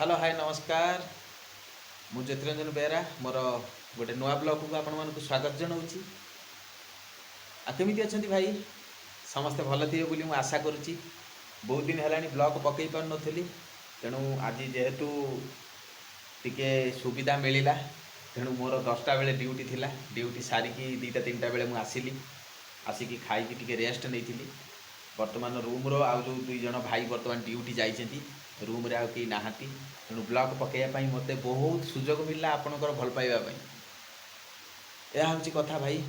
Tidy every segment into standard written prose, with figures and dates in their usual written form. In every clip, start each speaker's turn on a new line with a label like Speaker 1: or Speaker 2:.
Speaker 1: Hello hi नमस्कार। मु ज्योतिरंजन बेहरा मोर गोटे नुआ ब्लॉग को आपण मानक स्वागत जनाऊँगी। केमी अच्छा भाई समस्ते भल थे बोली मुझे आशा करुच्ची। बहुत दिन है ब्लॉग पकई पार नी तेणु आज जेहेतु टिके सुविधा मिलला तेणु मोर 10टा बेले ड्यूटी थिला। ड्यूटी सारिकी 2टा 3टा बेले मुझे आसिली आसिकी खाई टिके रेस्ट नहीं। बर्तमान रूम्र आउ जो 2 जन भाई बर्तमान ड्यूटी जाइछन्ति रूम्रे आउ केही नाहांती तेणु ब्लॉग पकड़ा मत बहुत सुजोग मिलला आपणकर भल पाइबा पई। यह हूँ कथा भाई।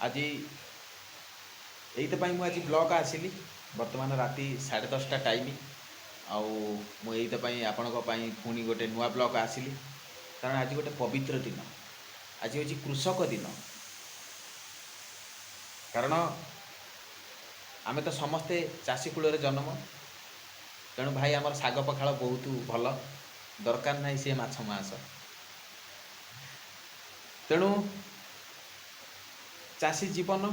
Speaker 1: आज यही मुझे ब्लॉग आसिली बर्तमान राति 10:30 टाइम आईपाई आपण पुणी गोटे नुआ ब्लॉग आसिली कारण आज गोटे पवित्र दिन। आज हूँ कृषक दिन कारण आमे तो समस्ते चाषी कूल जन्म तेणु भाई आमर शाग पखाड़ बहुत भल दरकार ना सी माछ मांस तेणु चाषी जीवन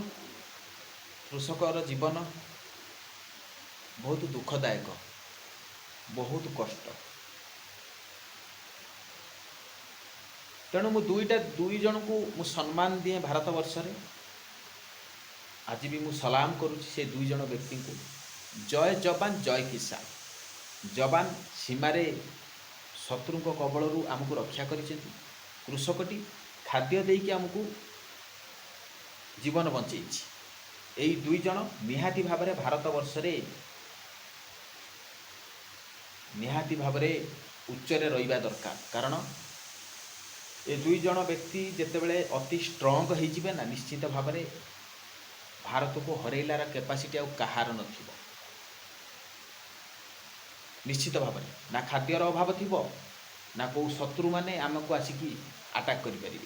Speaker 1: कृषकर जीवन बहुत दुखदायक बहुत कष्ट। तेणु मु दुई जन को मु सम्मान दिए भारत वर्ष रे। आज भी मु सलाम करुच्ची से 2 जन व्यक्ति को। जय जवान जय किसान। जवान सीमारे शत्रु कबल आमको रक्षा करिसेंती। कृषकटी खाद्य देकी आमको जीवन बंचई। यही 2 जन निहाती भाव में भारत वर्ष रे निहाती भाव में उच्चरे रहिबा दरकार कारण ये 2 जन व्यक्ति जेतेबेले अति स्ट्रंग हो ना निश्चित भाव में भारत को हरैलार कैपासिटी आउ कहार नथिबो। निश्चित भाव में ना खाद्यर अभाव थी ना कौ शत्रु माने आमको आसिकी अटैक करें।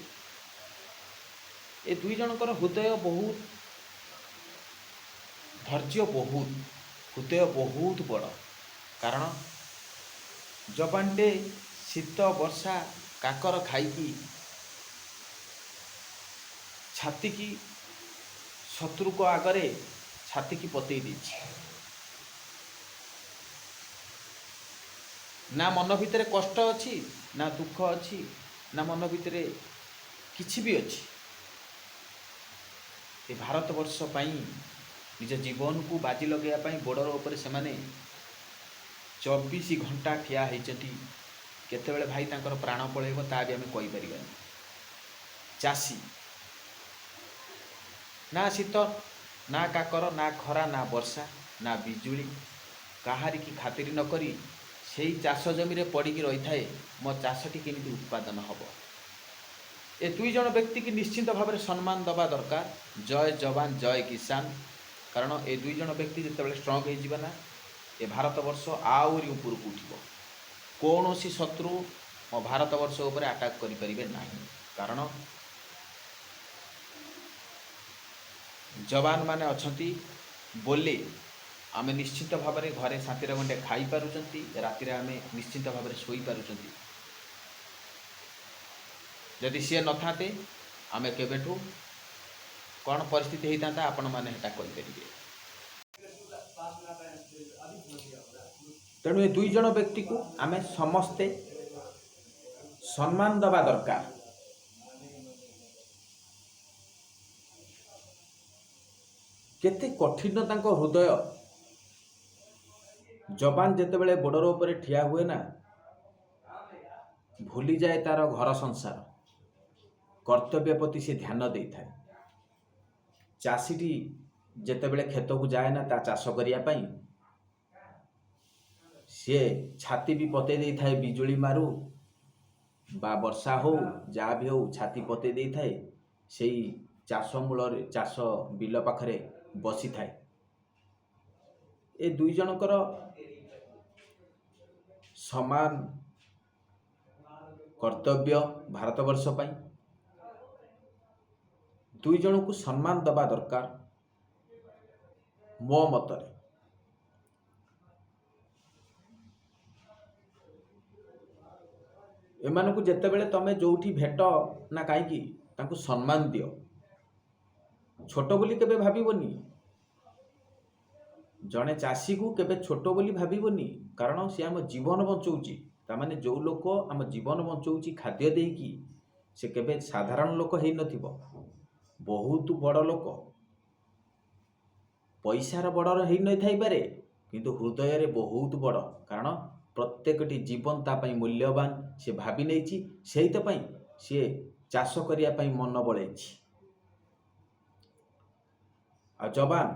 Speaker 1: ये 2 जनकर हृदय बहुत धैर्य बहुत हृदय बहुत बड़ कारण जवानटे शीत वर्षा काकर खाई छाती की शत्रु को आगरे छाती की पतई देछि। ना मन भितर कष्ट अच्छी ना दुख अच्छी ना मन भितर किछि भी अच्छी। ये भारत वर्ष पाई निज जीवन को बाजी लगे बॉर्डर उपर से माने 24 घंटा ठिया होती। केतेबेले भाई तांकर प्राण पलैब ता भी आम कहीपर। चाषी ना शीत ना काकर ना खरा ना वर्षा ना बिजुली कहारी की खातिर न करी से चाष जमी पड़ी रही थाए मो चाषटी केमिति उत्पादन हम। ये 2 जन व्यक्ति की निश्चित भाव में सम्मान दबा दरकार। जय जवान जय किसान कारण ये 2 जन व्यक्ति जितेबाला स्ट्रंग होना ये भारत वर्ष आहरी उपरक उठिब। कौन सी शत्रु मो भारत वर्ष उपर अटैक करें ना कारण जवान माने अच्छी बोले आमे निश्चित भाव में घरे शांति गंटे खाई पारुचंती राति आमे निश्चित भाव में शोई पारुचंती। जदि सी न थाते आमे केबेठू कौन परिस्थिति होता आपण मैंने हेटा कहींपर। तेणु ये 2 जन व्यक्ति को आमे समस्ते सम्मान दबा दरकार। केते कठिन तांको हृदय। जवान जेतेबेले बॉर्डर उपर ठिया हुए ना भूली जाए तार घर संसार कर्तव्य प्रति से ध्यान दे था। चाषीटी जेतेबेले खेत को जाए ना ता चाष करिया सी छाती भी पते दे थाए बिजुली मारू बा वर्षा हो जहाँ भी हो छाती पते दे थाए से चाष मूल चाष बिल पाखरे बसी थाए। ए 2 जनकर समान कर्तव्य भारत वर्ष पाई 2 जन को सम्मान दबा दरकार मो मतरे। एमान को जेतेबेले तमे जोठी भेट ना कहीं तांको सम्मान दियो। छोट बोली केबे भाबिबोनी जड़े चाषी को केबे छोट बोली भाबिबोनी कारण सी आम जीवन बचाऊँगी तामाने जो लोक आम जीवन बचाऊँच खाद्य देकी से केबे साधारण लोक हो नथिबो, बहुत बड़ लोक, पैसार बड़ हो न थाई पारे किंतु हृदय रे बहुत बड़। कारण प्रत्येकटी जीवन तापाई मूल्यवान से भावी नहीं, से सी चाष करने मन बड़े। आ जवान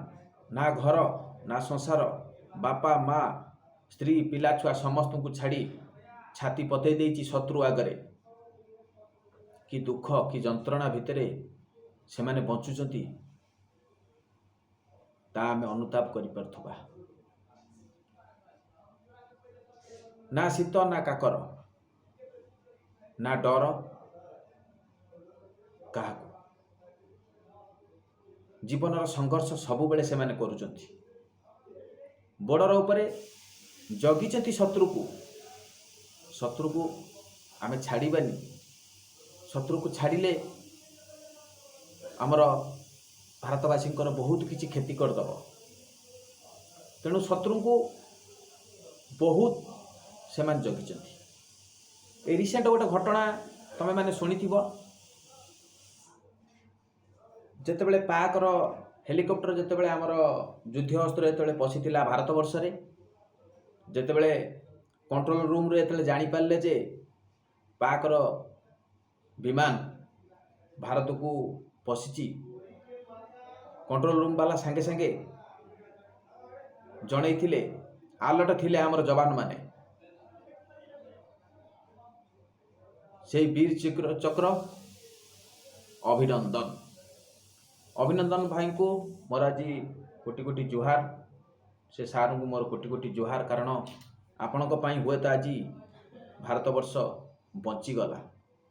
Speaker 1: ना घर ना संसार, बापा माँ स्त्री पिला छुआ समस्त को छाड़ी छाती पतई देइछि शत्रु आगरे। कि दुख कि जंत्रणा भितरे से माने बंचुचंती ता आमे अनुताप करि परथुबा। ना शीत ना काकर ना डर क्या जीवन संघर्ष सबु बेले से माने करूचंती। बॉर्डर उपरे जगिचंती शत्रु को आमे छाड़ीबानी। शत्रु को छाड़िले आमर भारतवासी बहुत किसी क्षति करदब। तेणु शत्रु को बहुत से माने जगिचंती। ए रिसेंट गोटे घटना तमे माने सुनिथिबो, जेतेबेले पाकर हेलिकॉप्टर जेतेबेले आमर युद्ध अस्त्र जेतेबेले पशिथिला भारत वर्ष रे, जेतेबेले कंट्रोल रूम रे जेतेबेले जानि पारले जे पाकर विमान भारत को पशिची, कंट्रोल रूम वाला संगे संगे जणैथिले अलर्ट थिले आमर जवान माने। से वीर चक्र अभिनंदन। अभिनंदन भाई को मोर आज कोटि कोटि जुहार। से सार को मोर कोटि कोटि जुहार। कारण आपणक पई हुए तो आज भारत वर्ष बंचीगला,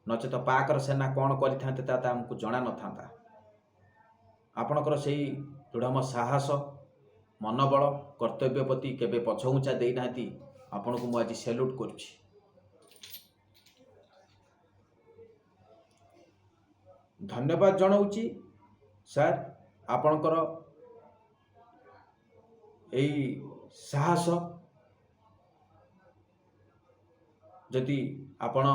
Speaker 1: नचेत पाकर सेना कौन करते आमको जना न था। आपणकर से दृढ़ साहस मनोबल कर्तव्य प्रति केबे पछघुंचा दे ना, आपण को मुझे सैल्यूट करुछि। धन्यवाद जनाऊँची सर, आपणकर यही साहस जदि आपण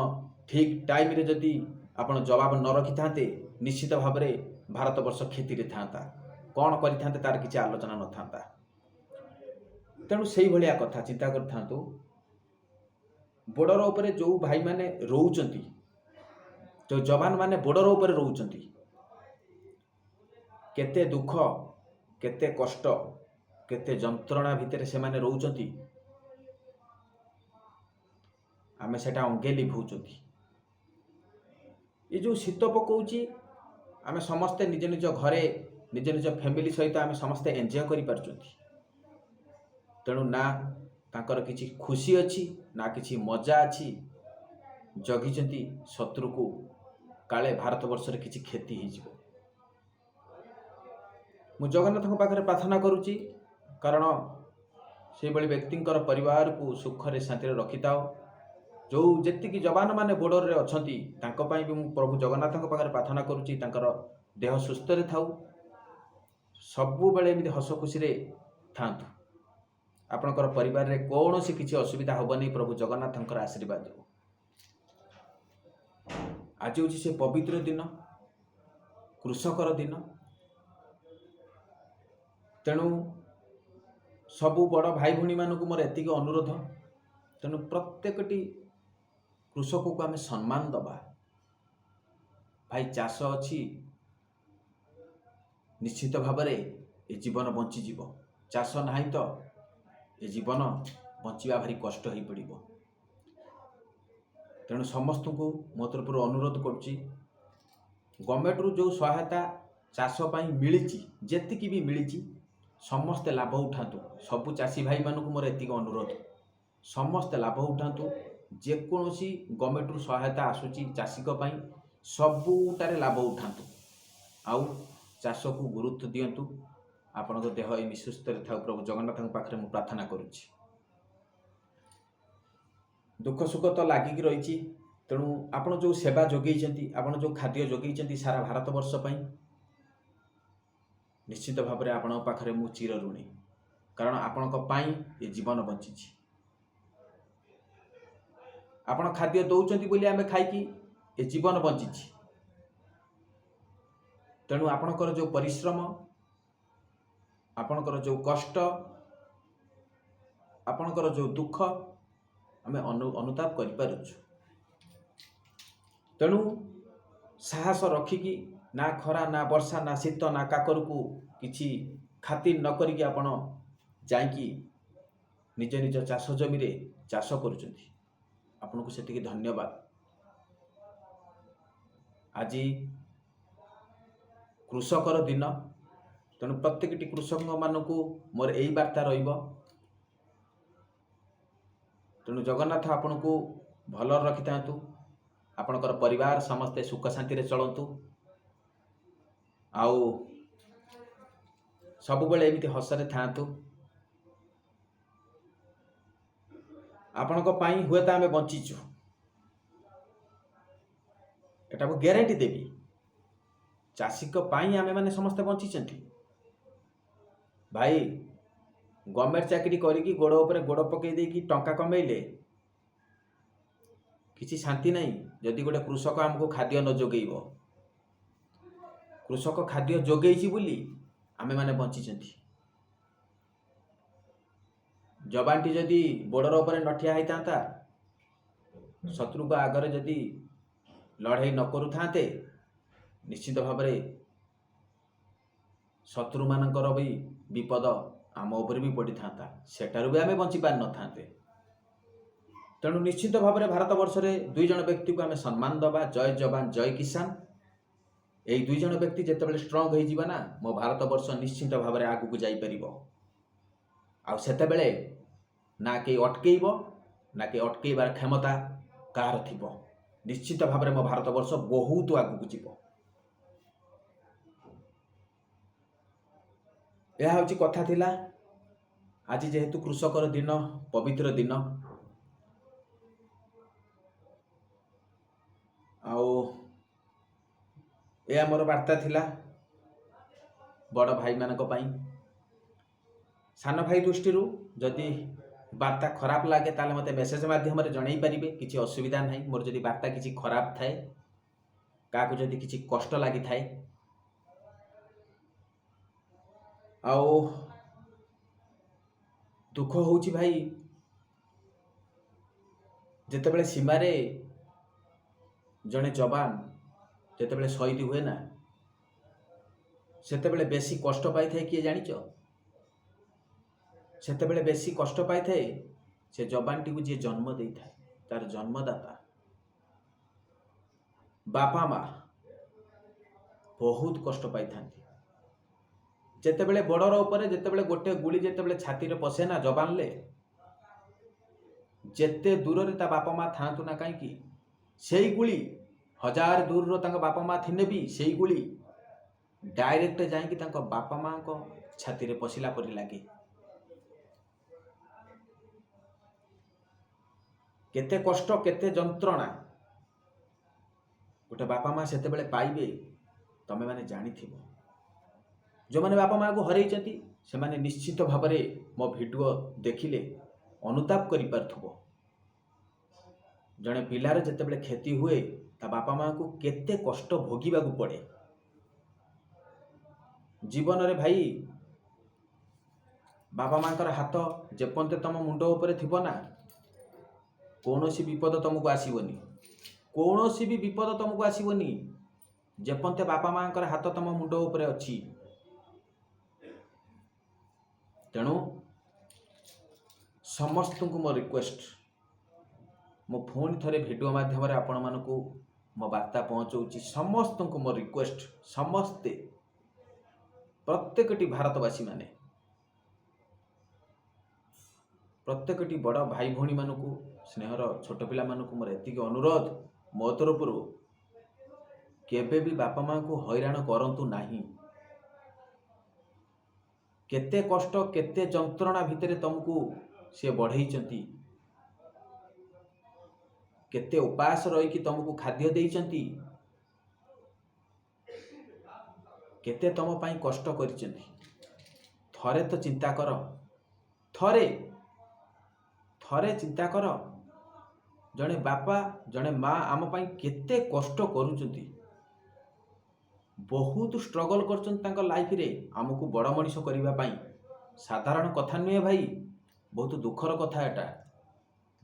Speaker 1: ठीक टाइम रे जदि आपण जवाब न रखि थांते, निश्चित भाव में भारत वर्ष क्षति रे थांता, कौन करि तार किसी आलोचना न थांता। तेणु से भाया कथा चिंता कर थांतु। बॉर्डर उपरे जो भाई माने रोचंती, जो जवान माने बॉर्डर उपरे रोचंती, केते दुख केते कष्ट केते जंत्रणा भितर से माने रोचंती, आमे सेटा अंगे लिभौचंती। ये जो शीत पकाउची आमे समस्ते निज निज घरे निज निज फैमिली सहित आमे समस्ते एंजॉय करि पारचंती। तेणु ना तांकर किछि खुशी अच्छी ना किछि मजा अच्छी। जगिचंती शत्रु को काले भारत वर्ष रे किछि क्षति हो जिवो। मु जगन्नाथ पाखरे प्रार्थना करुची, कारण से बड़ी व्यक्तिंकर परिवार को सुख रे शांति रे रखिताओ। जो जेतिकी जवान माने बॉर्डर रे अछंती तांको पई भी मु प्रभु जगन्नाथ पाखरे प्रार्थना करुची, तांकर देह सुस्थ रे थाउ, सबु बेले एमिति हस खुशी रे थांतु। आपणकर परिवार रे कौनसी किछि असुविधा होबनी, प्रभु जगन्नाथंकर आशीर्वाद देव। आज होछि से पवित्र दिन, कृषकर दिन। तेणु सबु बड़ भाई भूणी मानक मोर एतिक अनुरोध, तेणु प्रत्येकटी कृषक को आमे सम्मान दबा। भाई चाष अच्छी निश्चित भाव में ये जीवन बंची जीव, चाष ना तो ये जीवन बंचा भारी कष्ट हो पड़ो। तेणु समस्त को मो तरफ अनुरोध करुच्ची, गवर्नमेंट रु जो सहायता चाष मिली जेतिकी भी मिली समस्ते लाभ उठातु। सबु चाषी भाई मानक मोर एतिक अनुरोध, समस्ते लाभ उठातु। जेकोसी गवर्नमेंट रु सहायता आसूची चाषी सबुटारे लाभ उठातु। आउ चाष को गुरुत्व दियंतु। आपण देह एमि सुस्थ था प्रभु जगन्नाथ पाखे मु प्रार्थना करुच्ची। दुख सुख तो लागिक रही, तेणु आपण जो सेवा जोगेइचंती, आपण जो खाद्य जोगेइचंती सारा भारत वर्ष पई, निश्चित भाव में आपण पाखरे मु चिर ऋणी। कारण आपण ये जीवन बंची। ଆପଣ ଖାଦ୍ୟ ଦେଉଛନ୍ତି ବୋଲି ଆମେ ଖାଇକି ଏ ଜୀବନ ବଞ୍ଚିଛି। ତେଣୁ ଆପଣଙ୍କର ଯେଉଁ ପରିଶ୍ରମ, ଆପଣଙ୍କର ଯେଉଁ କଷ୍ଟ, ଆପଣଙ୍କର ଯେଉଁ ଦୁଃଖ ଆମେ ଅନୁତାପ କରିପାରୁଛୁ। ତେଣୁ ସାହସ ରଖିକି ନା ଖରା, ନା ବର୍ଷା, ନା ଶୀତ, ନା କାକରକୁ କିଛି ଖାତିର ନ କରିକି ଆପଣ ଯାଇକି ନିଜ ନିଜ ଚାଷ ଜମିରେ ଚାଷ କରୁଛନ୍ତି। ଆପଣଙ୍କୁ ସେତିକି ଧନ୍ୟବାଦ। ଆଜି କୃଷକର ଦିନ, ତେଣୁ ପ୍ରତ୍ୟେକଟି କୃଷକମାନଙ୍କୁ ମୋର ଏଇ ବାର୍ତ୍ତା ରହିବ। ତେଣୁ ଜଗନ୍ନାଥ ଆପଣଙ୍କୁ ଭଲରେ ରଖିଥାନ୍ତୁ, ଆପଣଙ୍କର ପରିବାର ସମସ୍ତେ ସୁଖ ଶାନ୍ତିରେ ଚଳନ୍ତୁ, ଆଉ ସବୁବେଳେ ଏମିତି ହସରେ ଥାଆନ୍ତୁ। ଆପଣଙ୍କ ପାଇଁ ହୁଏତ ଆମେ ବଞ୍ଚିଛୁ, ଏଟା ମୁଁ ଗ୍ୟାରେଣ୍ଟି ଦେବି। ଚାଷୀଙ୍କ ପାଇଁ ଆମେମାନେ ସମସ୍ତେ ବଞ୍ଚିଛନ୍ତି। ଭାଇ, ଗଭର୍ଣ୍ଣମେଣ୍ଟ ଚାକିରି କରିକି ଗୋଡ଼ ଉପରେ ଗୋଡ଼ ପକାଇ ଦେଇକି ଟଙ୍କା କମେଇଲେ କିଛି ଶାନ୍ତି ନାହିଁ ଯଦି ଗୋଟେ କୃଷକ ଆମକୁ ଖାଦ୍ୟ ନ ଯୋଗେଇବ। କୃଷକ ଖାଦ୍ୟ ଯୋଗେଇଛି ବୋଲି ଆମେମାନେ ବଞ୍ଚିଛନ୍ତି। ଯବାନଟି ଯଦି ବୋର୍ଡର ଉପରେ ନଠିଆ ହେଇଥାନ୍ତା, ଶତ୍ରୁଙ୍କ ଆଗରେ ଯଦି ଲଢ଼େଇ ନ କରୁଥାନ୍ତେ, ନିଶ୍ଚିତ ଭାବରେ ଶତ୍ରୁମାନଙ୍କର ବି ବିପଦ ଆମ ଉପରେ ବି ପଡ଼ିଥାନ୍ତା, ସେଠାରୁ ବି ଆମେ ବଞ୍ଚି ପାରିନଥାନ୍ତେ। ତେଣୁ ନିଶ୍ଚିତ ଭାବରେ ଭାରତବର୍ଷରେ ଦୁଇ ଜଣ ବ୍ୟକ୍ତିକୁ ଆମେ ସମ୍ମାନ ଦେବା, ଜୟ ଯବାନ ଜୟ କିଷାନ। এই দুই জন ব্যক্তি যেତେବେଳେ ଷ୍ଟ୍ରଙ୍ଗ ହେଇଯିବ ନା, ମୋ ଭାରତବର୍ଷ ନିଶ୍ଚିତ ଭାବରେ ଆଗକୁ ଯାଇପାରିବ। ଆଉ ସେତେବେଳେ ନା କେହି ଅଟକେଇବ, ନା କେହି ଅଟକେଇବାର କ୍ଷମତା କାହାର ଥିବ। ନିଶ୍ଚିତ ଭାବରେ ମୋ ଭାରତବର୍ଷ ବହୁତ ଆଗକୁ ଯିବ। ଏହା ହେଉଛି କଥା ଥିଲା। ଆଜି ଯେହେତୁ କୃଷକର ଦିନ, ପବିତ୍ର ଦିନ, ଆଉ ଏହା ମୋର ବାର୍ତ୍ତା ଥିଲା ବଡ଼ ଭାଇମାନଙ୍କ ପାଇଁ। ସାନ ଭାଇ ଦୃଷ୍ଟିରୁ ଯଦି ବାର୍ତ୍ତା ଖରାପ ଲାଗେ ତାହେଲେ ମୋତେ ମେସେଜ ମାଧ୍ୟମରେ ଜଣାଇ ପାରିବେ, କିଛି ଅସୁବିଧା ନାହିଁ। ମୋର ଯଦି ବାର୍ତ୍ତା କିଛି ଖରାପ ଥାଏ, କାହାକୁ ଯଦି କିଛି କଷ୍ଟ ଲାଗିଥାଏ, ଆଉ ଦୁଃଖ ହେଉଛି ଭାଇ, ଯେତେବେଳେ ସୀମାରେ ଜଣେ ଯବାନ ଯେତେବେଳେ ଶହୀଦ ହୁଏ ନା, ସେତେବେଳେ ବେଶୀ କଷ୍ଟ ପାଇଥାଏ କିଏ ଜାଣିଛ? ସେତେବେଳେ ବେଶୀ କଷ୍ଟ ପାଇଥାଏ ସେ ଯବାନଟିକୁ ଯିଏ ଜନ୍ମ ଦେଇଥାଏ, ତାର ଜନ୍ମଦାତା ବାପା ମା ବହୁତ କଷ୍ଟ ପାଇଥାନ୍ତି। ଯେତେବେଳେ ବର୍ଡର ଉପରେ ଯେତେବେଳେ ଗୋଟେ ଗୁଳି ଯେତେବେଳେ ଛାତିରେ ପଶେ ନା ଯବାନରେ, ଯେତେ ଦୂରରେ ତା ବାପା ମା ଥାଆନ୍ତୁ ନା କାହିଁକି, ସେଇ ଗୁଳି ହଜାର ଦୂରର ତାଙ୍କ ବାପା ମା ଥିଲେ ବି ସେଇ ଗୁଳି ଡାଇରେକ୍ଟ ଯାଇକି ତାଙ୍କ ବାପା ମାଙ୍କ ଛାତିରେ ପଶିଲା ପରି ଲାଗେ। କେତେ କଷ୍ଟ, କେତେ ଯନ୍ତ୍ରଣା ଗୋଟେ ବାପା ମା ସେତେବେଳେ ପାଇବେ ତମେ ମାନେ ଜାଣିଥିବ। ଯେଉଁମାନେ ବାପା ମାଆଙ୍କୁ ହରେଇଛନ୍ତି ସେମାନେ ନିଶ୍ଚିତ ଭାବରେ ମୋ ଭିଡ଼ିଓ ଦେଖିଲେ ଅନୁତାପ କରିପାରୁଥିବ। ଜଣେ ପିଲାର ଯେତେବେଳେ କ୍ଷତି ହୁଏ ତା ବାପା ମାଆଙ୍କୁ କେତେ କଷ୍ଟ ଭୋଗିବାକୁ ପଡ଼େ। ଜୀବନରେ ଭାଇ, ବାପା ମାଙ୍କର ହାତ ଯେପର୍ଯ୍ୟନ୍ତ ତମ ମୁଣ୍ଡ ଉପରେ ଥିବ ନା, କୌଣସି ବିପଦ ତମକୁ ଆସିବନି। କୌଣସି ବି ବିପଦ ତମକୁ ଆସିବନି ଯେପର୍ଯ୍ୟନ୍ତ ବାପା ମାଙ୍କର ହାତ ତମ ମୁଣ୍ଡ ଉପରେ ଅଛି। ତେଣୁ ସମସ୍ତଙ୍କୁ ମୋ ରିକ୍ୱେଷ୍ଟ, ମୁଁ ପୁଣି ଥରେ ଭିଡ଼ିଓ ମାଧ୍ୟମରେ ଆପଣମାନଙ୍କୁ ମୋ ବାର୍ତ୍ତା ପହଞ୍ଚାଉଛି। ସମସ୍ତଙ୍କୁ ମୋ ରିକ୍ୱେଷ୍ଟ, ସମସ୍ତେ ପ୍ରତ୍ୟେକଟି ଭାରତବାସୀ ମାନେ, ପ୍ରତ୍ୟେକଟି ବଡ଼ ଭାଇ ଭଉଣୀମାନଙ୍କୁ, ସ୍ନେହର ଛୋଟ ପିଲାମାନଙ୍କୁ ମୋର ଏତିକି ଅନୁରୋଧ ମୋ ତରଫରୁ, କେବେ ବି ବାପା ମାଙ୍କୁ ହଇରାଣ କରନ୍ତୁ ନାହିଁ। କେତେ କଷ୍ଟ, କେତେ ଯନ୍ତ୍ରଣା ଭିତରେ ତମକୁ ସେ ବଢ଼େଇଛନ୍ତି, କେତେ ଉପାସ ରହିକି ତମକୁ ଖାଦ୍ୟ ଦେଇଛନ୍ତି, କେତେ ତମ ପାଇଁ କଷ୍ଟ କରିଛନ୍ତି। ଥରେ ତ ଚିନ୍ତା କର, ଥରେ ଚିନ୍ତା କର, जड़े बापा जड़े माँ आम केते कष्ट करुँच बहुत स्ट्रगल कर लाइफ रे आमको बड़ मनीष करने साधारण कथा नुहे भाई बहुत दुखर कथा एटा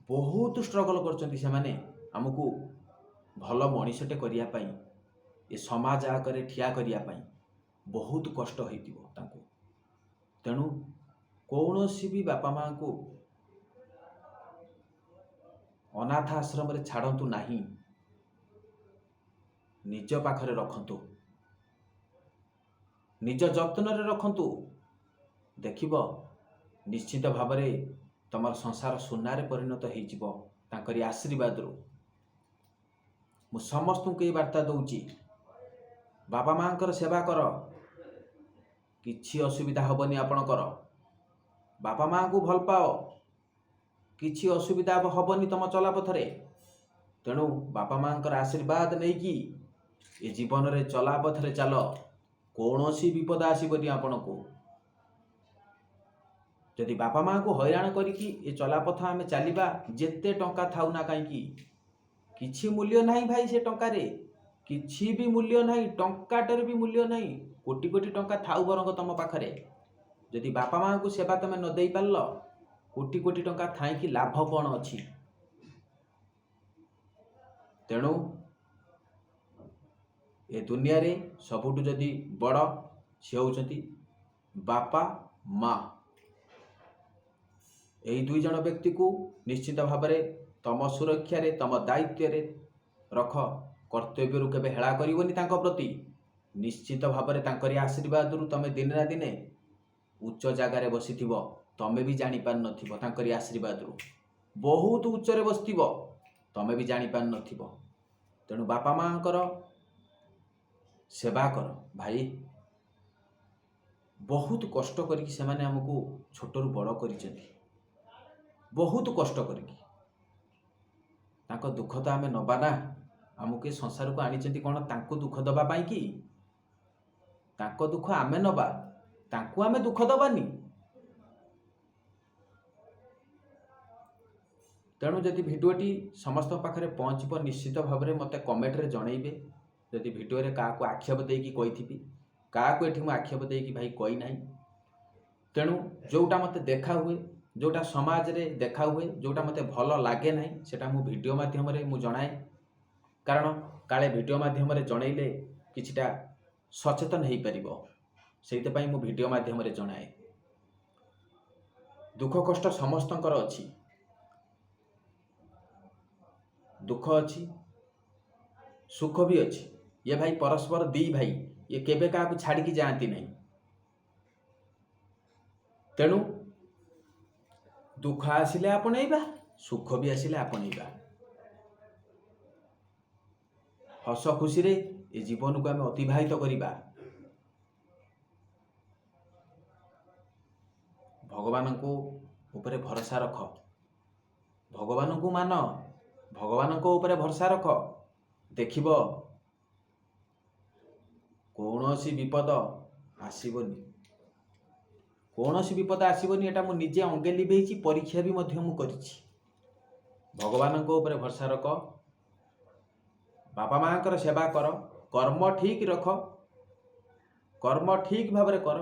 Speaker 1: बहुत स्ट्रगल कर आमको भल मनीषटे करने ये समाज आगे ठिया करने बहुत कष्ट हो तेणु कौन भी बापा माँ को अनाथ आश्रम रे छाड़तु नहीं निज पाखरे रखंतु निज जत्न रे रखंतु देखिब निश्चित भाव में तुम संसार सुनार परिणत हो आशीर्वाद रू मु समस्त को वार्ता दूची बापा माँ सेवा कर किछि असुविधा हेनी आपणकर बापा माँ को भल पाओ किछि असुविधा हेनी तुम चला पथरे तेणु बापा माँ आशीर्वाद नहीं कि ये जीवन रे चला पथरे चल कौन सी विपद आसबनी आपण को जदि बापा माँ को हैरान करिकी ये चलापथ आम चलवा जिते टंका थाउ ना कहीं किछि मूल्य नहीं भाई से टंकार किछि भी मूल्य नहीं टंकाटर भी मूल्य नहीं कोटी कोटी टंका थाउ बरंग तुम पाखरे जदि बापा माँ को सेवा तुम न दे पार कोटी कोटी टंका थाई लाभ कौन अच्छी तेणु ए दुनिया रे सबुठु जदि बड़ सी होउछंती बापा माँ यही दुई जन व्यक्ति को निश्चित भाव में तम सुरक्षा रे तम दायित्व रे रख कर्तव्य रु केबे हेला करिवनी तांको प्रति निश्चित भाव में तांकरी आशीर्वाद रु तमे दिन ना दिने उच्च जगार बसीथिबो तमे भी जानी पार नथिबो तांकरी आशीर्वाद रु बहुत उच्च रे बसथिबो तमे भी जानी पार नथिबो तेणु बापा माँ सेवा कर भाई बहुत कष्ट करके से माने हमको छोटरू बड़ करिसेंती बहुत कष्ट करके तांको दुख तो आमे नबा ना आमको संसार को आनी कौन तांको दुख दबा पाई कि तांको दुख आमे नबा तांको आमे दुख दबानी तेणु जदि भिडियोटी समस्त पाखरे पहुँचब निश्चित भाव में मत कमेंट रे जनइबे जदि भिडियो रे का आक्षेप देकी कही क्या आक्षेप देकी भाई कही ना तेणु जोटा मत देखा हुए जोटा समाज रे देखा हुए जोटा मत भल लगे ना सेटा मु भिडियो माध्यम रे मु जनाए कारण काले भिडियो माध्यम रे जनइले किछिटा सचेतन हो पारिबो सेइते मु भिडियो माध्यम रे जनाए दुख कष्ट समस्तंकर अछि दुख अछि सुख भी अछि ये भाई परस्पर दी भाई ये केबे का छाड़ी की जाती नहीं तेणु दुख आसिले आपणेबा सुख भी आसिले आपणेबा हस खुशी रे ये जीवन को आम अतिबाहित करिबा भगवान को ऊपर भरोसा रख भगवान को मान भगवान को ऊपर भरोसा रख देखिब कौन सी विपद आसबनी कौन सी विपद आसबनी एटा मु निजे अंगे लिभेची परीक्षा भी मध्य मु करिछि भगवान को ऊपर भरोसा रख बापा माँ कर सेवा कर कर्म ठीक रख कर्म ठीक भाव कर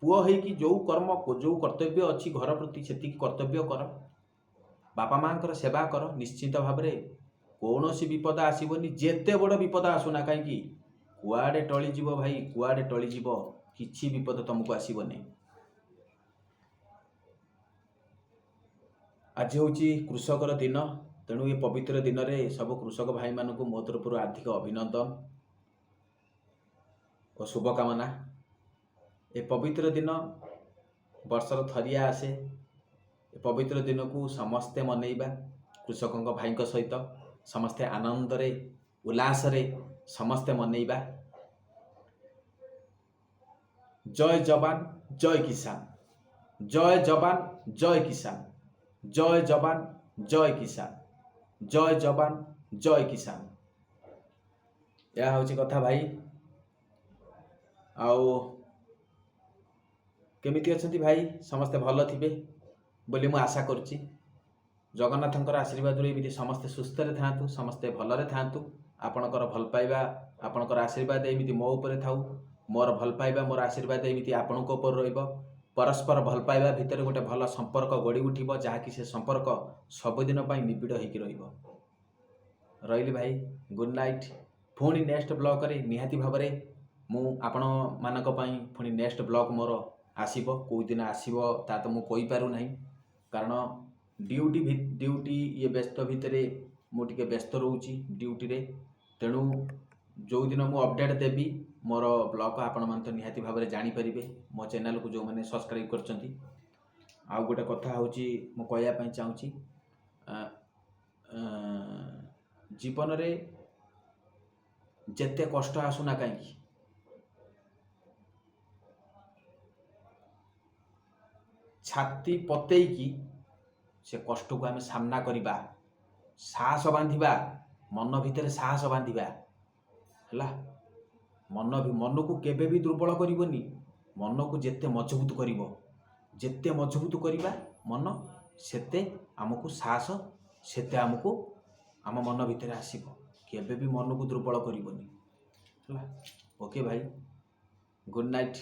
Speaker 1: पुओ होइकी जो कर्म जो कर्तव्य अच्छी घर प्रति से कर्तव्य कर बापा माँ कर सेवा कर निश्चित भाव में कौन सी विपद आसबनी जेते बड़ विपद आसुना कहीं कुआडे टली जीव भाई कुआडे टली जीव किछि विपद तुमको आसबनी आज हूँ कृषकर दिन तेणु ये पवित्र दिन रे सब कृषक भाई मानक मो तरफ आर्थिक अभिनंदन और शुभकामना ये पवित्र दिन वर्षर थरिया आसे ये पवित्र दिन को समस्ते मनइबा कृषकों भाई सहित समस्ते आनंद रे उल्लास रे समस्ते मनइबा जय जवान जय किसान जय जवान जय किसान जय जवान जय किसान जय जवान जय किसान यह हूँ कथा भाई आउ केमिति अछंती भाई समस्ते भल थिबे बोली मु आशा करुच्ची जगन्नाथंकर आशीर्वाद एमती समस्ते सुस्थ था समस्ते भलरे था आपणकर भल पाइबा आपणकर आशीर्वाद एमती मो उपर थाउ मोर भल पाइबा मोर आशीर्वाद एमती आपणक उपर रहिबो परस्पर भल पाइबा भितर गोटे भल संपर्क गढ़ी उठिबो जहाँकि से संपर्क सबुदिन ପାଇଁ निबिड़ होइकी रहिबो। रहिली भाई गुड नाइट पुणी नेक्स्ट ब्लॉग रे निहाती भाबरे मु आपण मानक ପାଇଁ पुणी नेक्स्ट ब्लॉग मोर आसीबो कोई दिन आसीबो ता तो मु कोई पारु नाही कारण ड्यूटी ये व्यस्त भितर मुझे व्यस्त रोची ड्यूटी रे तेणु जो दिन मु अपडेट देवी मोर ब्लॉग आपण मन तो निहाती भाव में जानीपारे मो चैनल को जो मैंने सब्सक्राइब करचंती। आउ गोटे कथा हूँ मु कहवाई चाहूँगी जीवन रे जेते कष्ट आसुना कहीं छाती पतेईकी से कष्ट को आम सामना करवा साहस बांधिबा मन भितर साहस बांधिबा है मन को केबे भी दुर्बल करनी मन को जेते मजबूत करिवो जेते मजबूत करवा मन सेते आमको साहस सेते आमको आम मन भितर आसीबो केबे भी मन को दुर्बल करनी है। ओके भाई गुड नाइट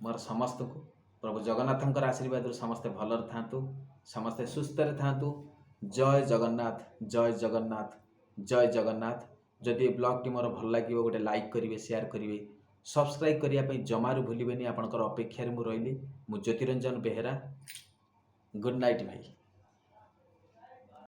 Speaker 1: मोर समस्त को प्रभु जगन्नाथंकर आशीर्वाद समस्ते भलर थांतु समस्ते सुस्थ था। जय जगन्नाथ जय जगन्नाथ जय जगन्नाथ। जदि ब्लॉग टी मोर भल लगे गोटे लाइक करेंगे शेयर करेंगे सब्सक्राइब करने जमारू भूलें आपंकर अपेक्षा मु रही मु ज्योतिरंजन बेहेरा गुड नाइट भाई।